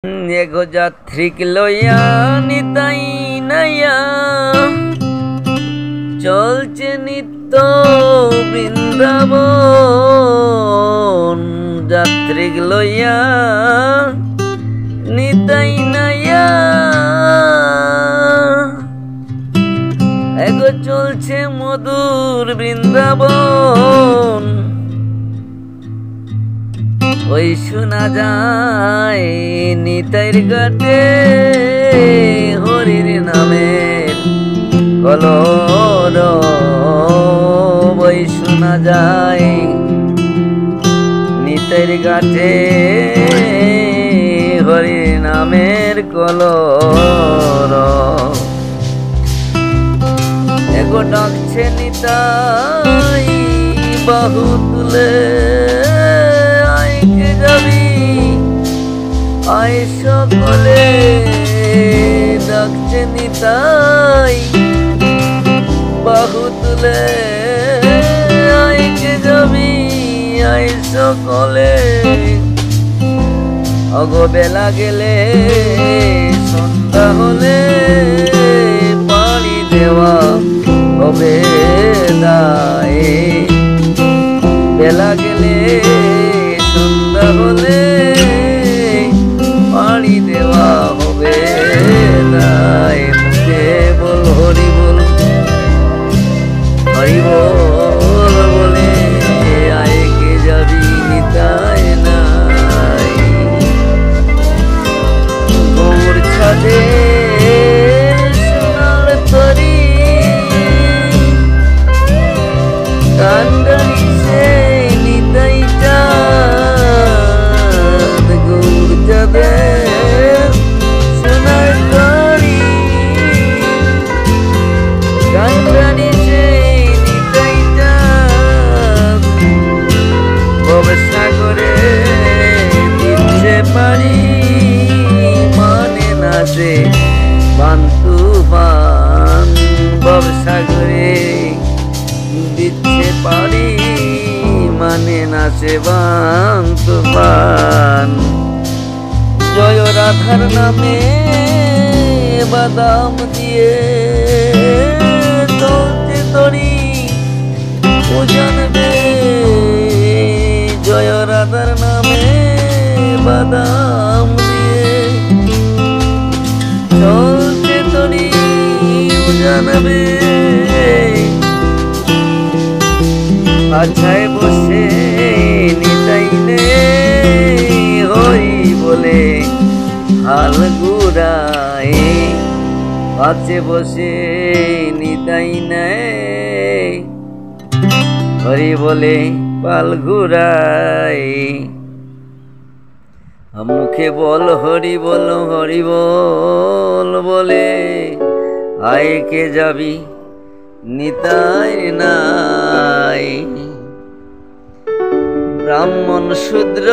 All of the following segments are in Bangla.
এগো যাত্রিক লইয়া নিতাই নাইয়া চলছে নিত্য বৃন্দাবন। যাত্রিক লইয়া নিতাই নাইয়া এগো চলছে মধুর বৃন্দাবন। ওই শোনা যায় নিতাইর ঘাটে হরির নামের কলরব। ওই শোনা যায় নিতাইর ঘাটে হরির নামের কলরব। এগো ডাকছে নিতাই বাহু তুলে, আয় সকলে ডাকছে নিতাই বাহু তুলে। আয় কে যাবি আয় সকলে, অগো বেলা গেলে সন্ধ্যা হলে পাড়ি দেওয়া হবে দায়। বেলা গেলে সন্ধ্যা হলে পাড়ি দেওয়া হবে দায়। মুখে বল হরি বল, হরি বল বলে আয় কে যাবি নিতাই নাই। গৌর ছাদে সোনার তরি কান্ডারি সে নিতাই চাঁদ। গৌর ছাদে সোনার তরি কান্ডারি সে নিতাই চাঁদ। ভবসাগরে দিচ্ছে পারি মানে না সে বান তুফান। ভবসাগরে দিচ্ছে পারি মানে না সে বান তুফান। জয় রাধার নামে বাদাম দিয়ে চলছে তরি ও জানবে। জয় রাধার নামে বাদাম দিয়ে চলছে তরি ও জানবে। আছায় বসে নিতাই নে হরি বলে হাল গুড়ায়। পাছে বসে নিতাই নে হরি বলে পাল ঘুরায়। মুখে বল হরি বল, হরি বল বলে আয় কে যাবি নিতাই নাই। ব্রাহ্মণ শূদ্র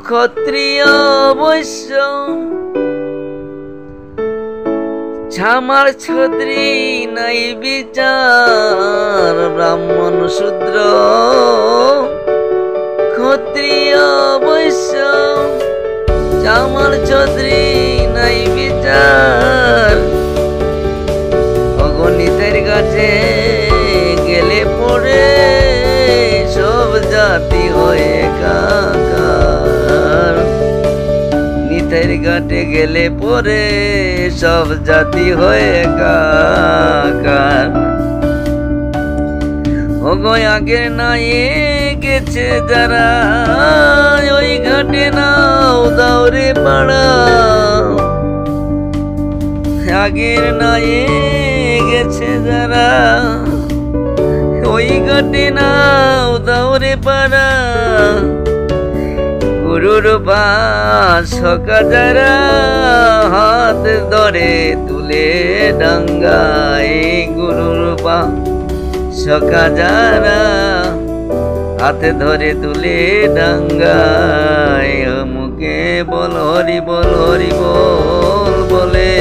ক্ষত্রিয় বৈশ্য ছামার ছত্রী নাই বিচার। ব্রাহ্মণ শূদ্র ক্ষত্রিয় বৈশ্য ছামার ছত্রী নাই বিচার। নিতাইর কাছে গেলে পড়ে সব জাতি হয়ে একাকার। নিতাইর ঘাটে গেলে পরে সব জাতি হয়ে একাকার। ওগো আগের নাই গেছে যারা ওই ঘাটে নাও দাউরে পাড়া। আগের নাই গেছে যারা ওই ঘাটে নাও দাউরে পাড়া। গুরুর পাশ সকা যারা হাত ধরে তুলে ডাঙ্গায়। গুরুর পাশ সকা যারা হাত ধরে তুলে ডাঙ্গায়। মুখে বল হরি বল, হরি বল বলে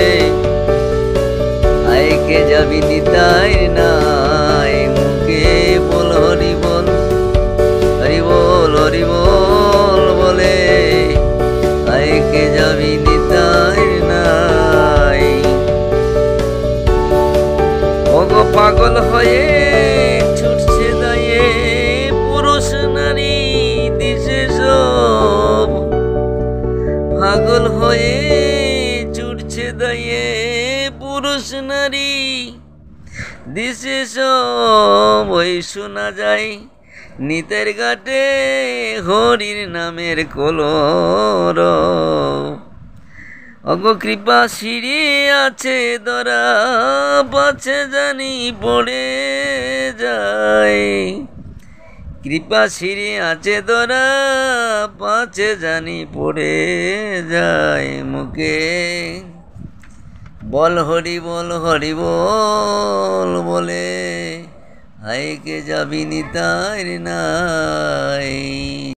আয় কে যাবি নিতাই নাই। মুখে বল হরি বল, হরি বল, হরি বল বলে আয় কে যাবি যাবি নিতাই নাই। ওগো পাগল হয়ে ছুটছে দায়ে পুরুষ নারী দিশে সব, পাগল হয়ে ছুটছে দায়ে পুরুষ নারী দিশে সব। ওই শোনা যায় নিতের ঘাটে হরির নামের কলরব। অগো কৃপা সিঁড়ি আছে দরা পাছে জানি পড়ে যায়, কৃপা সিঁড়ি আছে দরা পাছে জানি পড়ে যায়। মুখে বল হরি বল বলে হাইকে যাবি নিতাই নাই।